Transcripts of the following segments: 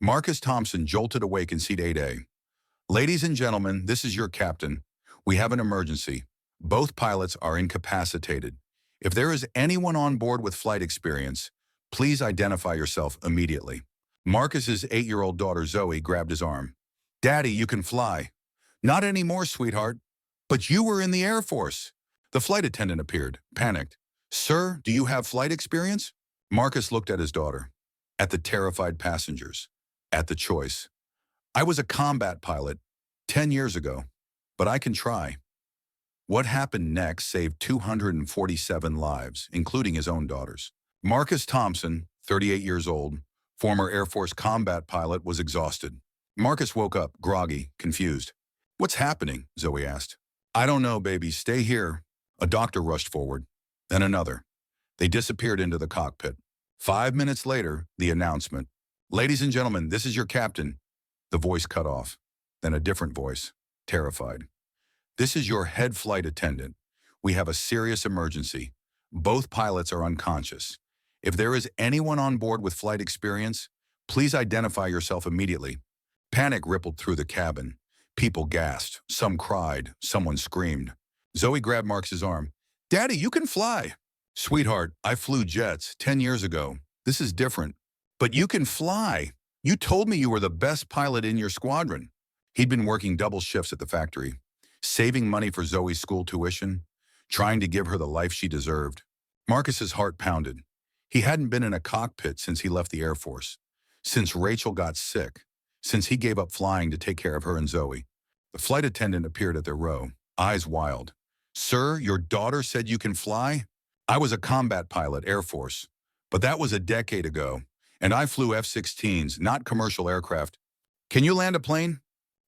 Marcus Thompson jolted awake in seat 8A. Ladies and gentlemen, this is your captain. We have an emergency. Both pilots are incapacitated. If there is anyone on board with flight experience, please identify yourself immediately. Marcus's 8-year-old daughter Zoe grabbed his arm. Daddy, you can fly. Not anymore, sweetheart. But you were in the Air Force. The flight attendant appeared, panicked. Sir, do you have flight experience? Marcus looked at his daughter, at the terrified passengers, at the choice. I was a combat pilot 10 years ago, but I can try. What happened next saved 247 lives, including his own daughters. Marcus Thompson, 38 years old, former Air Force combat pilot, was exhausted. Marcus woke up, groggy, confused. What's happening? Zoe asked. I don't know, baby. Stay here. A doctor rushed forward, then another. They disappeared into the cockpit. 5 minutes later, the announcement. Ladies and gentlemen, this is your captain. The voice cut off. Then a different voice, terrified. This is your head flight attendant. We have a serious emergency. Both pilots are unconscious. If there is anyone on board with flight experience, please identify yourself immediately. Panic rippled through the cabin. People gasped. Some cried. Someone screamed. Zoe grabbed Marcus's arm. Daddy, you can fly. Sweetheart, I flew jets 10 years ago. This is different. But you can fly. You told me you were the best pilot in your squadron. He'd been working double shifts at the factory, saving money for Zoe's school tuition, trying to give her the life she deserved. Marcus's heart pounded. He hadn't been in a cockpit since he left the Air Force, since Rachel got sick, since he gave up flying to take care of her and Zoe. The flight attendant appeared at their row, eyes wild. Sir, your daughter said you can fly? I was a combat pilot, Air Force, but that was a decade ago, and I flew F-16s, not commercial aircraft. Can you land a plane?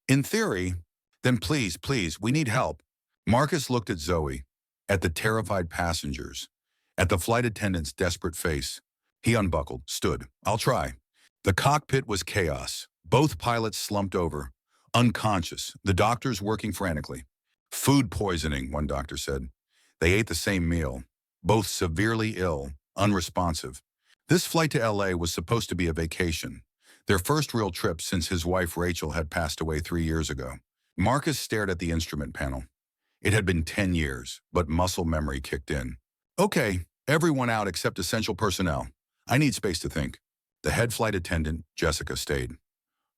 In theory. Then please, we need help. Marcus looked at Zoe, at the terrified passengers, at the flight attendant's desperate face. He unbuckled, stood. I'll try. The cockpit was chaos. Both pilots slumped over, unconscious, the doctors working frantically. Food poisoning, one doctor said. They ate the same meal, both severely ill, unresponsive. This flight to LA was supposed to be a vacation, their first real trip since his wife Rachel had passed away 3 years ago. Marcus stared at the instrument panel. It had been 10 years, but muscle memory kicked in. Okay, everyone out except essential personnel. I need space to think. The head flight attendant, Jessica, stayed.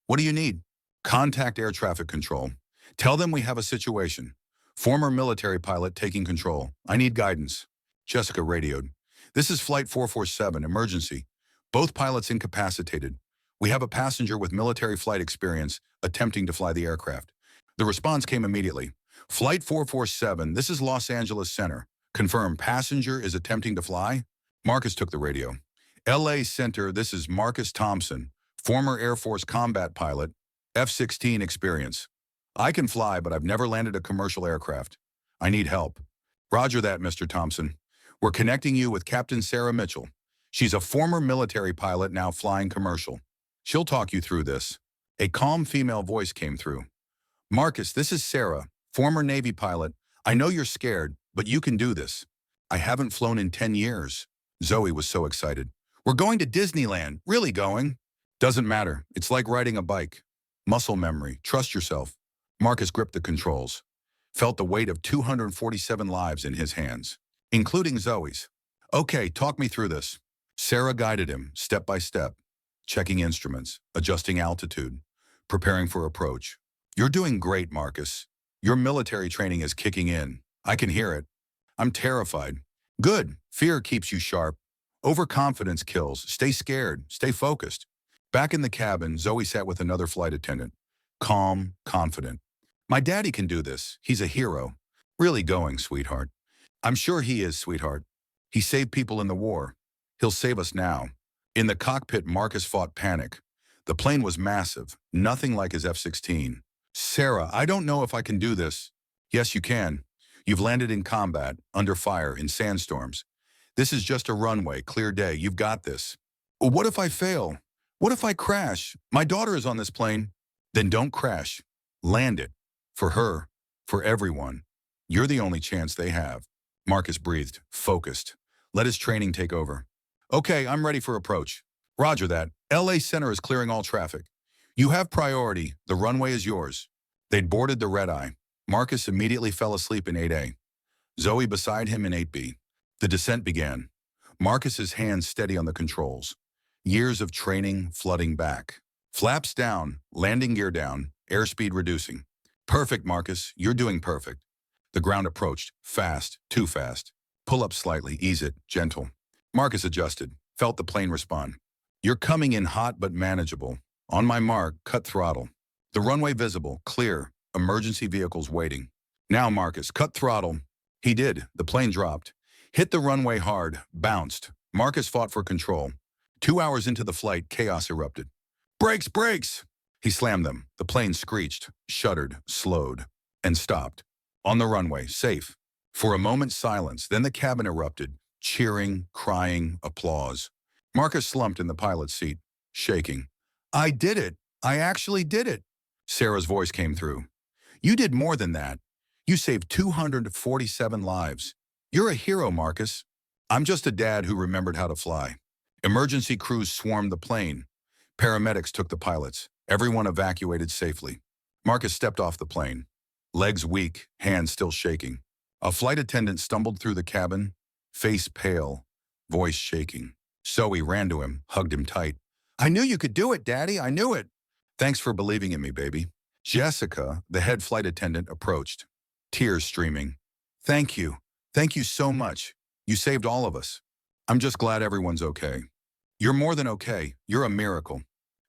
What do you need? Contact air traffic control. Tell them we have a situation. Former military pilot taking control. I need guidance. Jessica radioed. This is Flight 447, emergency. Both pilots incapacitated. We have a passenger with military flight experience attempting to fly the aircraft. The response came immediately. Flight 447, this is Los Angeles Center. Confirm passenger is attempting to fly? Marcus took the radio. LA Center, this is Marcus Thompson, former Air Force combat pilot, F-16 experience. I can fly, but I've never landed a commercial aircraft. I need help. Roger that, Mr. Thompson. We're connecting you with Captain Sarah Mitchell. She's a former military pilot now flying commercial. She'll talk you through this. A calm female voice came through. Marcus, this is Sarah, former Navy pilot. I know you're scared, but you can do this. I haven't flown in 10 years. Zoe was so excited. We're going to Disneyland. Really going? Doesn't matter. It's like riding a bike. Muscle memory. Trust yourself. Marcus gripped the controls, felt the weight of 247 lives in his hands, including Zoe's. Okay, talk me through this. Sarah guided him, step by step, checking instruments, adjusting altitude, preparing for approach. You're doing great, Marcus. Your military training is kicking in. I can hear it. I'm terrified. Good. Fear keeps you sharp. Overconfidence kills. Stay scared. Stay focused. Back in the cabin, Zoe sat with another flight attendant. Calm, confident. My daddy can do this. He's a hero. Really going, sweetheart. I'm sure he is, sweetheart. He saved people in the war. He'll save us now. In the cockpit, Marcus fought panic. The plane was massive, nothing like his F-16. Sarah, I don't know if I can do this. Yes, you can. You've landed in combat, under fire, in sandstorms. This is just a runway, clear day. You've got this. What if I fail? What if I crash? My daughter is on this plane. Then don't crash. Land it. For her. For everyone. You're the only chance they have. Marcus breathed, focused. Let his training take over. Okay, I'm ready for approach. Roger that. LA Center is clearing all traffic. You have priority. The runway is yours. They'd boarded the red-eye. Marcus immediately fell asleep in 8A. Zoe beside him in 8B. The descent began. Marcus's hands steady on the controls. Years of training flooding back. Flaps down, landing gear down, airspeed reducing. Perfect, Marcus. You're doing perfect. The ground approached. Fast, too fast. Pull up slightly, ease it, gentle. Marcus adjusted, felt the plane respond. You're coming in hot but manageable. On my mark, cut throttle. The runway visible, clear, emergency vehicles waiting. Now, Marcus, cut throttle. He did. The plane dropped. Hit the runway hard, bounced. Marcus fought for control. 2 hours into the flight, chaos erupted. Brakes, brakes! He slammed them. The plane screeched, shuddered, slowed, and stopped. On the runway, safe. For a moment, silence. Then the cabin erupted. Cheering, crying, applause. Marcus slumped in the pilot's seat, shaking. I did it. I actually did it. Sarah's voice came through. You did more than that. You saved 247 lives. You're a hero, Marcus. I'm just a dad who remembered how to fly. Emergency crews swarmed the plane. Paramedics took the pilots. Everyone evacuated safely. Marcus stepped off the plane. Legs weak, hands still shaking. A flight attendant stumbled through the cabin, face pale, voice shaking. Zoe ran to him, hugged him tight. I knew you could do it, Daddy. I knew it. Thanks for believing in me, baby. Jessica, the head flight attendant, approached, tears streaming. Thank you. Thank you so much. You saved all of us. I'm just glad everyone's okay. You're more than okay. You're a miracle.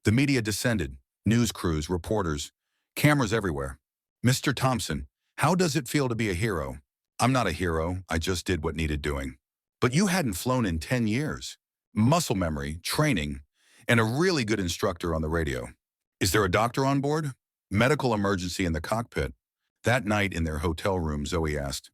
The media descended. News crews, reporters, cameras everywhere. Mr. Thompson, how does it feel to be a hero? I'm not a hero. I just did what needed doing. But you hadn't flown in 10 years. Muscle memory, training, and a really good instructor on the radio. Is there a doctor on board? Medical emergency in the cockpit. That night in their hotel room, Zoe asked,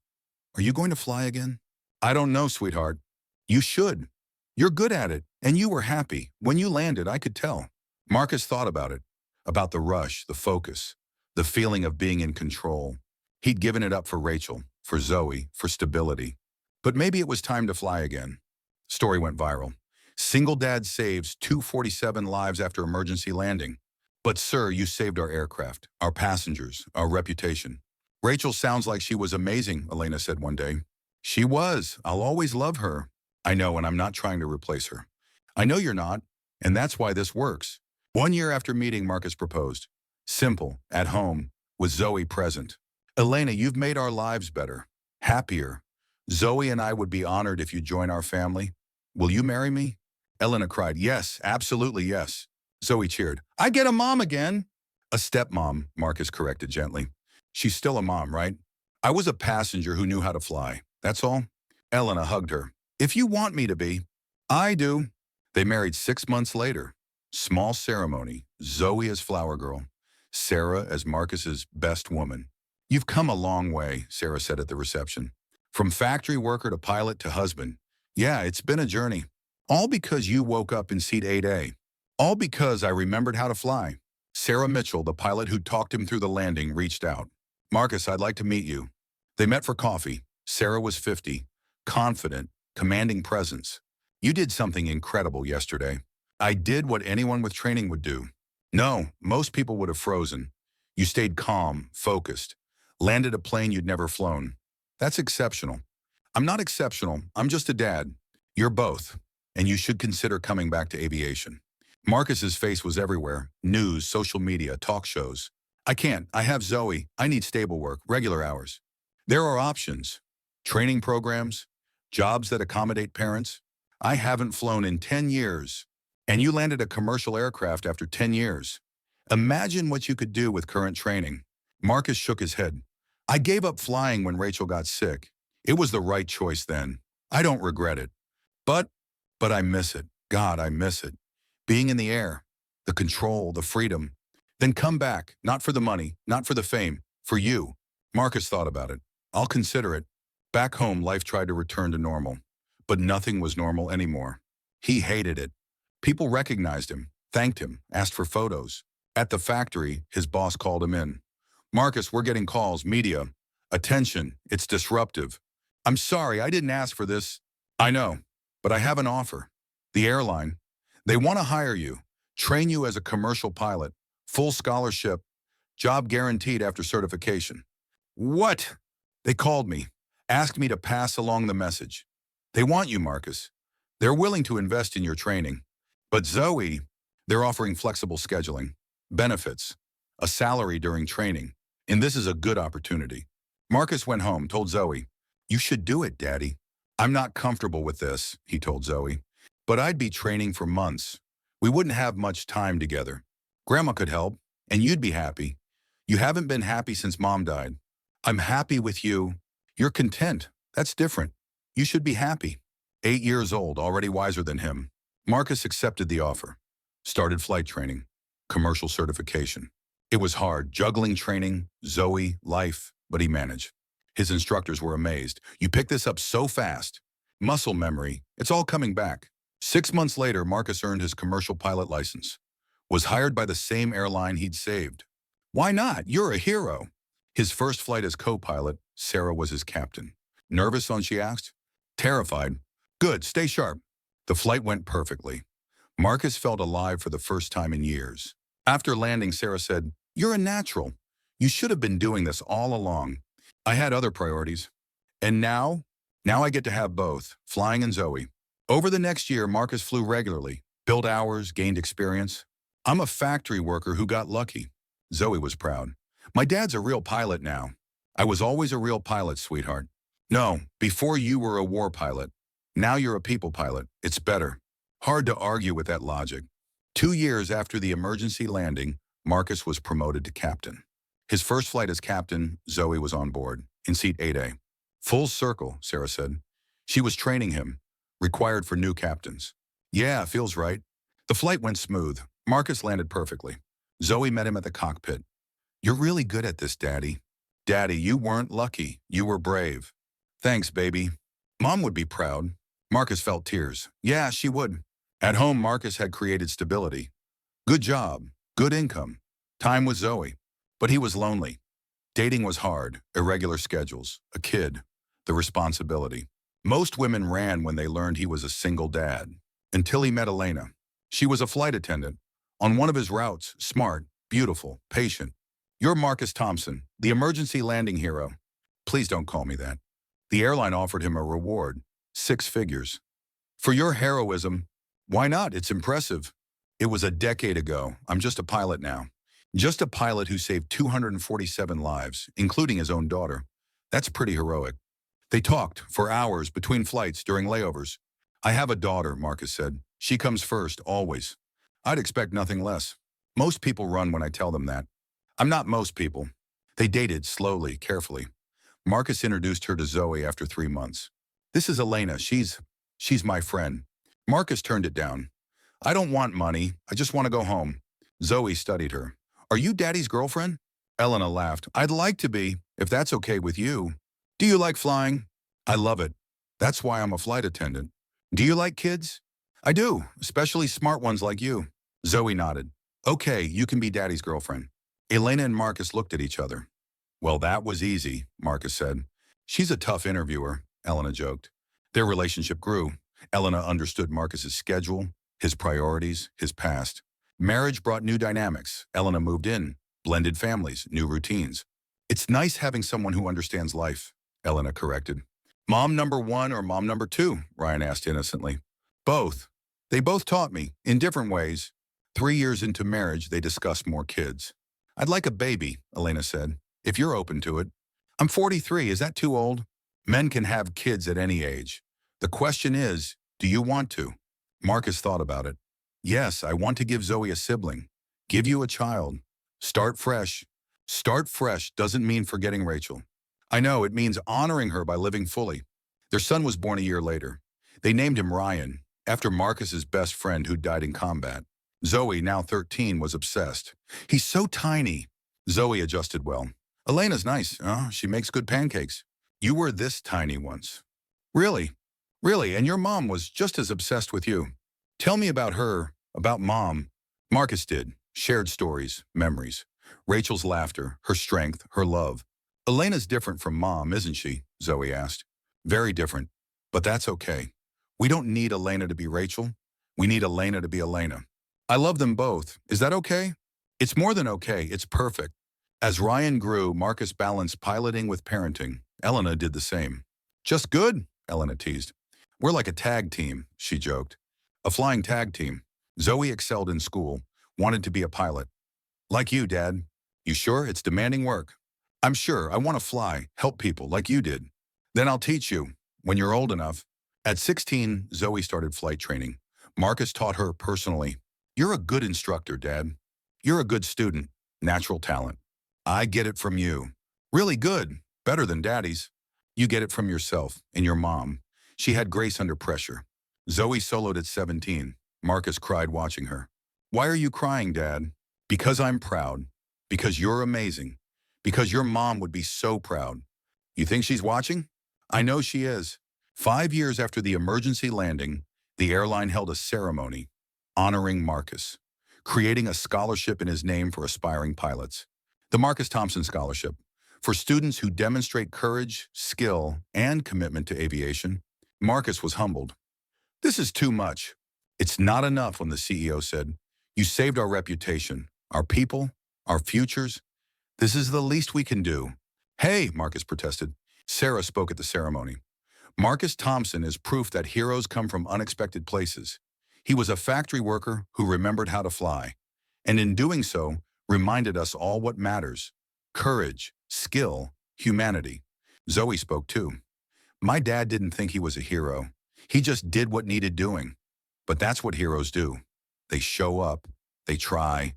Are you going to fly again? I don't know, sweetheart. You should. You're good at it, and you were happy. When you landed, I could tell. Marcus thought about it, about the rush, the focus, the feeling of being in control. He'd given it up for Rachel, for Zoe, for stability. But maybe it was time to fly again. Story went viral. Single dad saves 247 lives after emergency landing. But sir, you saved our aircraft, our passengers, our reputation. Rachel sounds like she was amazing, Elena said one day. She was. I'll always love her. I know, and I'm not trying to replace her. I know you're not, and that's why this works. 1 year after meeting, Marcus proposed. Simple, at home, with Zoe present. Elena, you've made our lives better, happier. Zoe and I would be honored if you join our family. Will you marry me? Elena cried, yes, absolutely yes. Zoe cheered, I get a mom again. A stepmom, Marcus corrected gently. She's still a mom, right? I was a passenger who knew how to fly. That's all. Elena hugged her. If you want me to be. I do. They married 6 months later. Small ceremony. Zoe as flower girl. Sarah as Marcus's best woman. You've come a long way, Sarah said at the reception. From factory worker to pilot to husband. Yeah, it's been a journey. All because you woke up in seat 8A. All because I remembered how to fly. Sarah Mitchell, the pilot who talked him through the landing, reached out. Marcus, I'd like to meet you. They met for coffee. Sarah was 50, confident, commanding presence. You did something incredible yesterday. I did what anyone with training would do. No, most people would have frozen. You stayed calm, focused, landed a plane you'd never flown. That's exceptional. I'm not exceptional. I'm just a dad. You're both, and you should consider coming back to aviation. Marcus's face was everywhere. News, social media, talk shows. I can't. I have Zoe. I need stable work, regular hours. There are options. Training programs, jobs that accommodate parents. I haven't flown in 10 years. And you landed a commercial aircraft after 10 years. Imagine what you could do with current training. Marcus shook his head. I gave up flying when Rachel got sick. It was the right choice then. I don't regret it. But I miss it. God, I miss it. Being in the air, the control, the freedom. Then come back, not for the money, not for the fame, for you. Marcus thought about it. I'll consider it. Back home, life tried to return to normal. But nothing was normal anymore. He hated it. People recognized him, thanked him, asked for photos. At the factory, his boss called him in. Marcus, we're getting calls, media. Attention, it's disruptive. I'm sorry, I didn't ask for this. I know, but I have an offer. The airline, They want to hire you, train you as a commercial pilot, full scholarship, job guaranteed after certification. What? They called me, asked me to pass along the message. They want you, Marcus. They're willing to invest in your training. But Zoe, they're offering flexible scheduling, benefits, a salary during training, and this is a good opportunity. Marcus went home, told Zoe, "You should do it, Daddy." "I'm not comfortable with this," he told Zoe, "but I'd be training for months. We wouldn't have much time together. Grandma could help, and you'd be happy. You haven't been happy since Mom died. I'm happy with you. You're content. That's different. You should be happy." 8 years old, already wiser than him, Marcus accepted the offer. Started flight training, commercial certification. It was hard, juggling training, Zoe, life, but he managed. His instructors were amazed. "You picked this up so fast. Muscle memory, it's all coming back." 6 months later, Marcus earned his commercial pilot license. Was hired by the same airline he'd saved. "Why not? You're a hero." His first flight as co-pilot, Sarah was his captain. "Nervous?" she asked. "Terrified." "Good, stay sharp." The flight went perfectly. Marcus felt alive for the first time in years. After landing, Sarah said, "You're a natural. You should have been doing this all along." "I had other priorities." "And now? Now I get to have both, flying and Zoe." Over the next year, Marcus flew regularly, built hours, gained experience. "I'm a factory worker who got lucky." Zoe was proud. "My dad's a real pilot now." "I was always a real pilot, sweetheart." "No, before you were a war pilot. Now you're a people pilot. It's better." Hard to argue with that logic. 2 years after the emergency landing, Marcus was promoted to captain. His first flight as captain, Zoe was on board, in seat 8A. "Full circle," Sarah said. She was training him, required for new captains. "Yeah, feels right." The flight went smooth. Marcus landed perfectly. Zoe met him at the cockpit. "You're really good at this, Daddy." "Daddy, you weren't lucky. You were brave." "Thanks, baby." Mom would be proud. Marcus felt tears. Yeah, she would. At home, Marcus had created stability. Good job, good income, time with Zoe. But he was lonely. Dating was hard, irregular schedules, a kid, the responsibility. Most women ran when they learned he was a single dad. Until he met Elena. She was a flight attendant. On one of his routes, smart, beautiful, patient. "You're Marcus Thompson, the emergency landing hero." "Please don't call me that." The airline offered him a reward, 6 figures. "For your heroism." "Why not? It's impressive." "It was a decade ago. I'm just a pilot now." Just a pilot who saved 247 lives, including his own daughter. That's pretty heroic. They talked for hours between flights during layovers. "I have a daughter," Marcus said. "She comes first, always." I'd expect nothing less. Most people run when I tell them that. I'm not most people. They dated slowly, carefully. Marcus introduced her to Zoe after 3 months. "This is Elena. She's my friend." Marcus turned it down. "I don't want money. I just want to go home." Zoe studied her. "Are you Daddy's girlfriend?" Elena laughed. "I'd like to be, if that's okay with you." "Do you like flying?" "I love it. That's why I'm a flight attendant." "Do you like kids?" "I do, especially smart ones like you." Zoe nodded. "Okay, you can be Daddy's girlfriend." Elena and Marcus looked at each other. "Well, that was easy," Marcus said. "She's a tough interviewer," Elena joked. Their relationship grew. Elena understood Marcus's schedule, his priorities, his past. Marriage brought new dynamics. Elena moved in, blended families, new routines. "It's nice having someone who understands life," Elena corrected. "Mom number 1 or mom number 2, Ryan asked innocently. "Both. They both taught me, in different ways." 3 years into marriage, they discussed more kids. "I'd like a baby," Elena said, "if you're open to it." "I'm 43, is that too old?" "Men can have kids at any age. The question is, do you want to?" Marcus thought about it. "Yes, I want to give Zoe a sibling. Give you a child. Start fresh." Start fresh doesn't mean forgetting Rachel. I know, it means honoring her by living fully. Their son was born a year later. They named him Ryan, after Marcus's best friend who died in combat. Zoe, now 13, was obsessed. "He's so tiny." Zoe adjusted well. "Elena's nice. Oh, she makes good pancakes." "You were this tiny once." "Really? Really, and your mom was just as obsessed with you." "Tell me about her, about Mom." Marcus did. Shared stories, memories. Rachel's laughter, her strength, her love. "Elena's different from Mom, isn't she?" Zoe asked. "Very different. But that's okay. We don't need Elena to be Rachel. We need Elena to be Elena. I love them both. Is that okay? It's more than okay. It's perfect. As Ryan grew, Marcus balanced piloting with parenting. Elena did the same. Just good, Elena teased. We're like a tag team, she joked. A flying tag team. Zoe excelled in school, wanted to be a pilot. Like you, Dad. You sure? It's demanding work. I'm sure. I want to fly, help people like you did. Then I'll teach you, when you're old enough. At 16, Zoe started flight training. Marcus taught her personally. You're a good instructor, Dad. You're a good student. Natural talent. I get it from you. Really good. Better than Daddy's. You get it from yourself and your mom. She had grace under pressure. Zoe soloed at 17. Marcus cried watching her. Why are you crying, Dad? Because I'm proud. Because you're amazing. Because your mom would be so proud. You think she's watching? I know she is. 5 years after the emergency landing, the airline held a ceremony honoring Marcus, creating a scholarship in his name for aspiring pilots. The Marcus Thompson Scholarship, for students who demonstrate courage, skill, and commitment to aviation. Marcus was humbled. This is too much. It's not enough, when the CEO said, you saved our reputation, our people, our futures. This is the least we can do. Hey, Marcus protested. Sarah spoke at the ceremony. Marcus Thompson is proof that heroes come from unexpected places. He was a factory worker who remembered how to fly, and in doing so, reminded us all what matters: courage, skill, humanity. Zoe spoke too. My dad didn't think he was a hero. He just did what needed doing. But that's what heroes do. They show up, they try,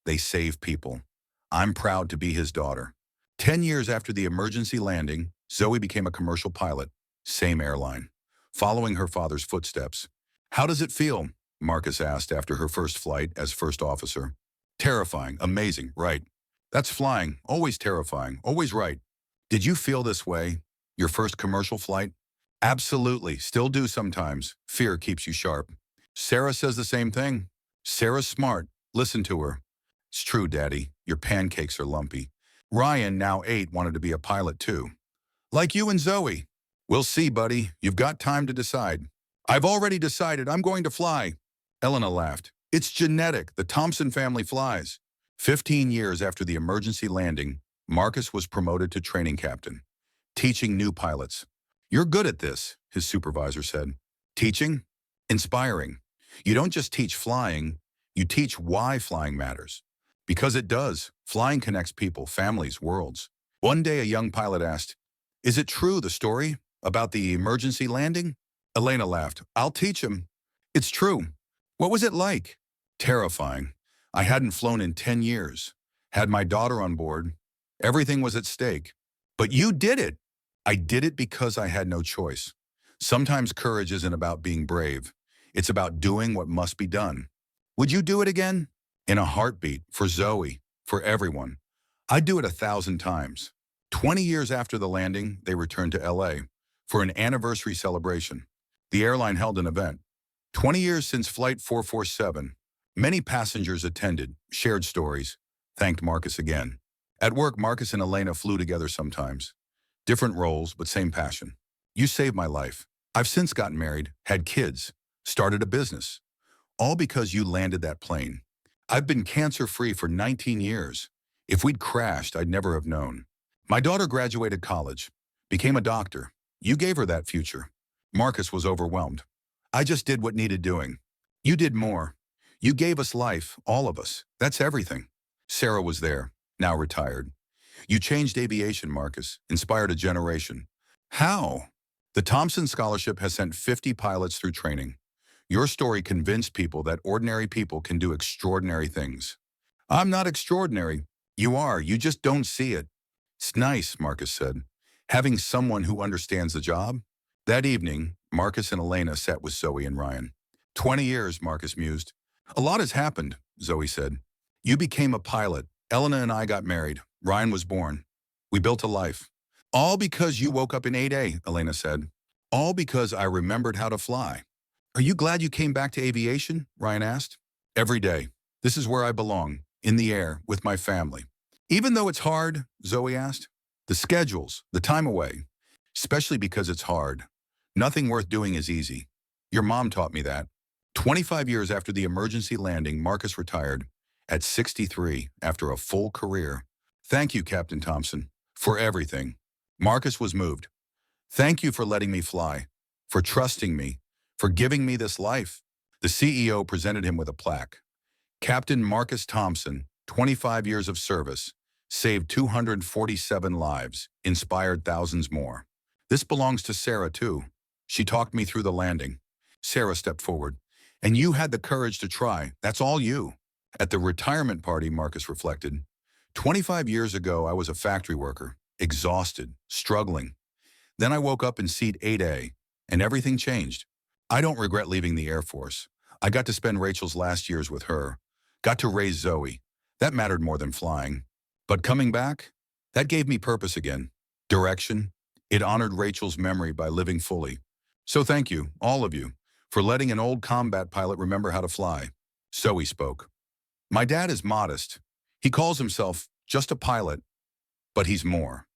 they save people. I'm proud to be his daughter. 10 years after the emergency landing, Zoe became a commercial pilot, same airline, following her father's footsteps. How does it feel? Marcus asked after her first flight as first officer. Terrifying, amazing, right. That's flying, always terrifying, always right. Did you feel this way? Your first commercial flight? Absolutely, still do sometimes. Fear keeps you sharp. Sarah says the same thing. Sarah's smart, listen to her. It's true, Daddy, your pancakes are lumpy. Ryan, now 8, wanted to be a pilot too. Like you and Zoe. We'll see, buddy. You've got time to decide. I've already decided I'm going to fly. Elena laughed. It's genetic. The Thompson family flies. 15 years after the emergency landing, Marcus was promoted to training captain, teaching new pilots. You're good at this, his supervisor said. Teaching? Inspiring. You don't just teach flying, you teach why flying matters. Because it does. Flying connects people, families, worlds. One day a young pilot asked, is it true, the story about the emergency landing? Elena laughed. I'll teach him. It's true. What was it like? Terrifying. I hadn't flown in 10 years. Had my daughter on board. Everything was at stake. But you did it. I did it because I had no choice. Sometimes courage isn't about being brave. It's about doing what must be done. Would you do it again? In a heartbeat, for Zoe, for everyone. I'd do it 1,000 times. 20 years after the landing, they returned to LA for an anniversary celebration. The airline held an event. 20 years since Flight 447. Many passengers attended, shared stories, thanked Marcus again. At work, Marcus and Elena flew together sometimes. Different roles, but same passion. You saved my life. I've since gotten married, had kids, started a business. All because you landed that plane. I've been cancer-free for 19 years. If we'd crashed, I'd never have known. My daughter graduated college, became a doctor. You gave her that future. Marcus was overwhelmed. I just did what needed doing. You did more. You gave us life, all of us. That's everything. Sarah was there, now retired. You changed aviation, Marcus, inspired a generation. How? The Thompson Scholarship has sent 50 pilots through training. Your story convinced people that ordinary people can do extraordinary things. I'm not extraordinary. You are. You just don't see it. It's nice, Marcus said, having someone who understands the job. That evening, Marcus and Elena sat with Zoe and Ryan. 20 years, Marcus mused. A lot has happened, Zoe said. You became a pilot. Elena and I got married. Ryan was born. We built a life. All because you woke up in 8A, Elena said. All because I remembered how to fly. Are you glad you came back to aviation? Ryan asked. Every day. This is where I belong, in the air, with my family. Even though it's hard, Zoe asked. The schedules, the time away. Especially because it's hard. Nothing worth doing is easy. Your mom taught me that. 25 years after the emergency landing, Marcus retired at 63 after a full career. Thank you, Captain Thompson, for everything. Marcus was moved. Thank you for letting me fly, for trusting me, for giving me this life. The CEO presented him with a plaque. Captain Marcus Thompson, 25 years of service, saved 247 lives, inspired thousands more. This belongs to Sarah, too. She talked me through the landing. Sarah stepped forward. And you had the courage to try. That's all you. At the retirement party, Marcus reflected, 25 years ago, I was a factory worker, exhausted, struggling. Then I woke up in seat 8A, and everything changed. I don't regret leaving the Air Force. I got to spend Rachel's last years with her, got to raise Zoe. That mattered more than flying. But coming back, that gave me purpose again, direction. It honored Rachel's memory by living fully. So thank you, all of you, for letting an old combat pilot remember how to fly. Zoe spoke. My dad is modest. He calls himself just a pilot, but he's more.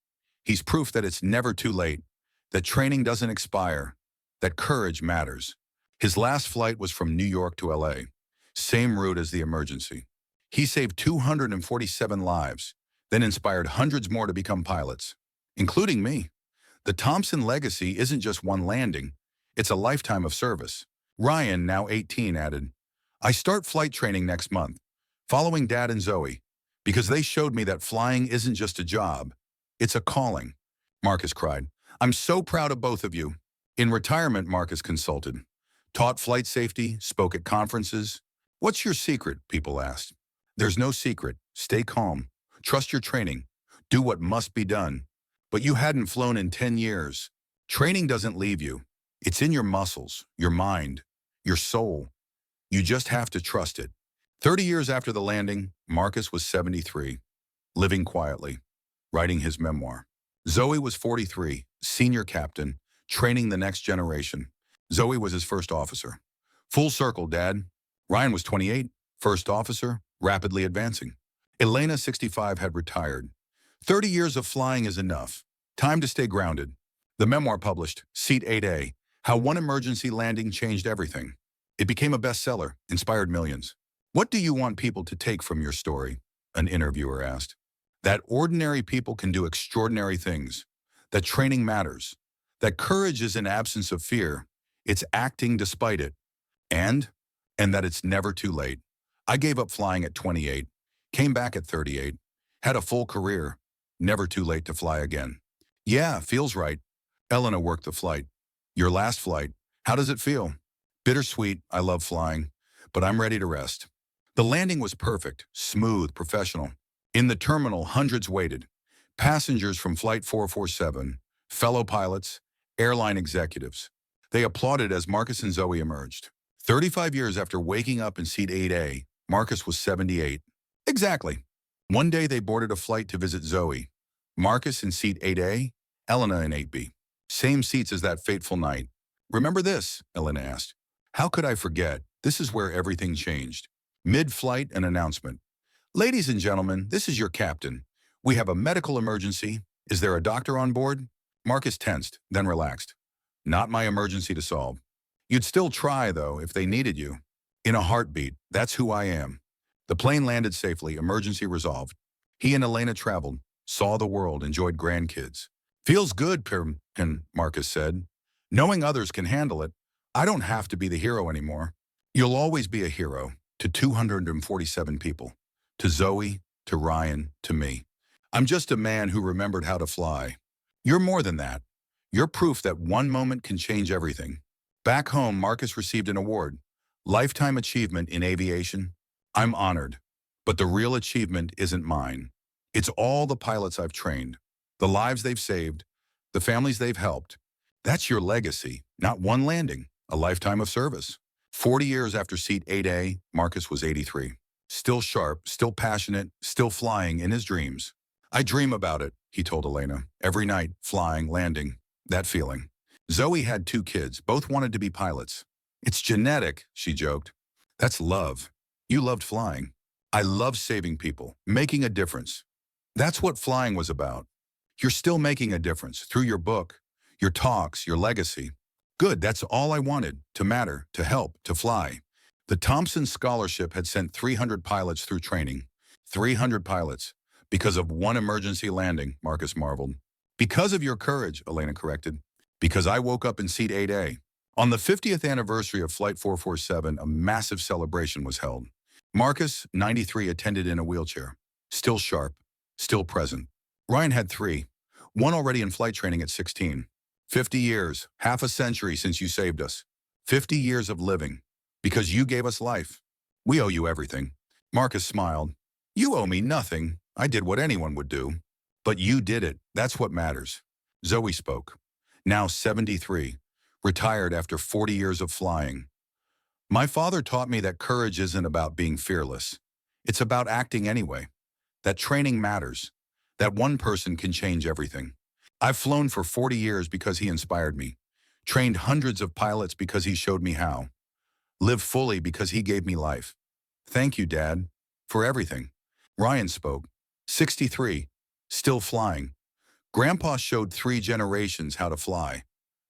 He's proof that it's never too late, that training doesn't expire, that courage matters. His last flight was from New York to LA, same route as the emergency. He saved 247 lives, then inspired hundreds more to become pilots, including me. The Thompson legacy isn't just one landing, it's a lifetime of service. Ryan, now 18, added, I start flight training next month, following Dad and Zoe, because they showed me that flying isn't just a job, it's a calling. Marcus cried, I'm so proud of both of you. In retirement, Marcus consulted, taught flight safety, spoke at conferences. What's your secret? People asked. There's no secret. Stay calm. Trust your training. Do what must be done. But you hadn't flown in 10 years. Training doesn't leave you. It's in your muscles, your mind, your soul. You just have to trust it. 30 years after the landing, Marcus was 73, living quietly, writing his memoir. Zoe was 43, senior captain, training the next generation. Zoe was his first officer. Full circle, Dad. Ryan was 28, first officer, rapidly advancing. Elena, 65, had retired. 30 years of flying is enough. Time to stay grounded. The memoir published, Seat 8A, How One Emergency Landing Changed Everything. It became a bestseller, inspired millions. What do you want people to take from your story? An interviewer asked. That ordinary people can do extraordinary things. That training matters. That courage is an absence of fear. It's acting despite it. And that it's never too late. I gave up flying at 28, came back at 38, had a full career. Never too late to fly again. Yeah, feels right. Elena worked the flight. Your last flight, how does it feel? Bittersweet, I love flying, but I'm ready to rest. The landing was perfect, smooth, professional. In the terminal, hundreds waited. Passengers from Flight 447, fellow pilots, airline executives. They applauded as Marcus and Zoe emerged. 35 years after waking up in Seat 8A, Marcus was 78. Exactly. One day they boarded a flight to visit Zoe. Marcus in Seat 8A, Elena in 8B. Same seats as that fateful night. Remember this? Elena asked. How could I forget? This is where everything changed. Mid-flight, an announcement. Ladies and gentlemen, this is your captain. We have a medical emergency. Is there a doctor on board? Marcus tensed, then relaxed. Not my emergency to solve. You'd still try, though, if they needed you. In a heartbeat, that's who I am. The plane landed safely, emergency resolved. He and Elena traveled, saw the world, enjoyed grandkids. Feels good, Marcus said. Knowing others can handle it, I don't have to be the hero anymore. You'll always be a hero to 247 people. To Zoe, to Ryan, to me. I'm just a man who remembered how to fly. You're more than that. You're proof that one moment can change everything. Back home, Marcus received an award, Lifetime Achievement in Aviation. I'm honored, but the real achievement isn't mine. It's all the pilots I've trained, the lives they've saved, the families they've helped. That's your legacy, not one landing, a lifetime of service. 40 years after Seat 8A, Marcus was 83. Still sharp, still passionate, still flying in his dreams. I dream about it, he told Elena. Every night, flying, landing, that feeling. Zoe had 2 kids, both wanted to be pilots. It's genetic, she joked. That's love. You loved flying. I love saving people, making a difference. That's what flying was about. You're still making a difference through your book, your talks, your legacy. Good, that's all I wanted, to matter, to help, to fly. The Thompson Scholarship had sent 300 pilots through training. 300 pilots. Because of one emergency landing, Marcus marveled. Because of your courage, Elena corrected. Because I woke up in seat 8A. On the 50th anniversary of Flight 447, a massive celebration was held. Marcus, 93, attended in a wheelchair. Still sharp. Still present. Ryan had 3. One already in flight training at 16. 50 years, half a century since you saved us. 50 years of living. Because you gave us life. We owe you everything. Marcus smiled. You owe me nothing. I did what anyone would do. But you did it. That's what matters. Zoe spoke. Now 73. Retired after 40 years of flying. My father taught me that courage isn't about being fearless. It's about acting anyway. That training matters. That one person can change everything. I've flown for 40 years because he inspired me. Trained hundreds of pilots because he showed me how. Lived fully because he gave me life. Thank you, Dad, for everything. Ryan spoke. 63. Still flying. Grandpa showed 3 generations how to fly.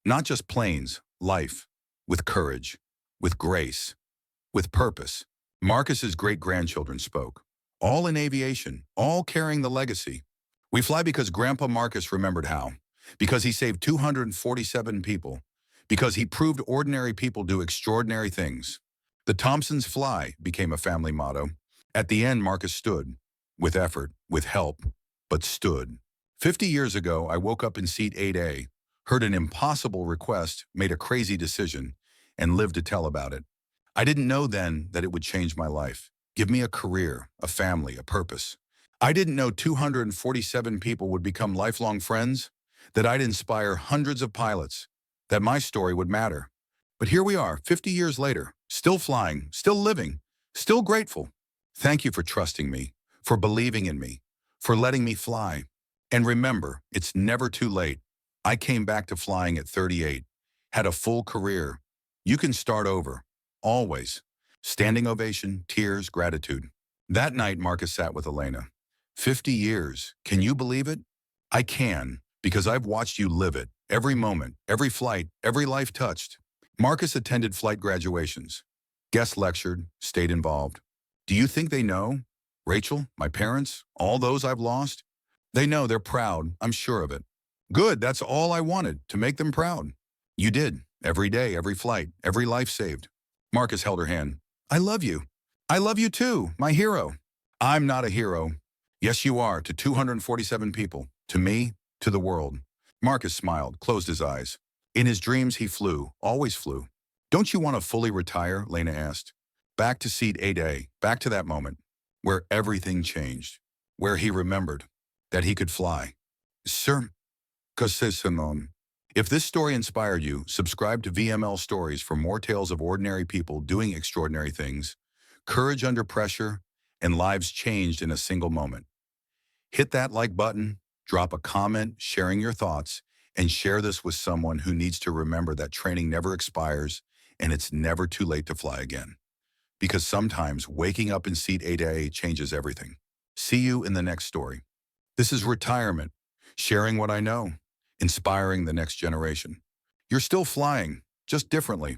Not just planes, life. With courage. With grace. With purpose. Marcus's great-grandchildren spoke. All in aviation. All carrying the legacy. We fly because Grandpa Marcus remembered how. Because he saved 247 people. Because he proved ordinary people do extraordinary things. The Thompsons fly became a family motto. At the end, Marcus stood. With effort, with help, but stood. 50 years ago, I woke up in seat 8A, heard an impossible request, made a crazy decision, and lived to tell about it. I didn't know then that it would change my life, give me a career, a family, a purpose. I didn't know 247 people would become lifelong friends, that I'd inspire hundreds of pilots, that my story would matter. But here we are, 50 years later, still flying, still living, still grateful. Thank you for trusting me, for believing in me, for letting me fly. And remember, it's never too late. I came back to flying at 38, had a full career. You can start over, always. Standing ovation, tears, gratitude. That night, Marcus sat with Elena. 50 years, can you believe it? I can, because I've watched you live it, every moment, every flight, every life touched. Marcus attended flight graduations. Guest lectured, stayed involved. Do you think they know? Rachel, my parents, all those I've lost? They know, they're proud, I'm sure of it. Good, that's all I wanted, to make them proud. You did, every day, every flight, every life saved. Marcus held her hand. I love you. I love you too, my hero. I'm not a hero. Yes, you are, to 247 people, to me, to the world. Marcus smiled, closed his eyes. In his dreams, he flew, always flew. Don't you want to fully retire? Lena asked. Back to seat 8A, back to that moment, where everything changed, where he remembered that he could fly. Sir, if this story inspired you, subscribe to VML Stories for more tales of ordinary people doing extraordinary things, courage under pressure, and lives changed in a single moment. Hit that like button, drop a comment sharing your thoughts, and share this with someone who needs to remember that training never expires and it's never too late to fly again. Because sometimes waking up in seat 8A changes everything. See you in the next story. This is retirement, sharing what I know, inspiring the next generation. You're still flying, just differently.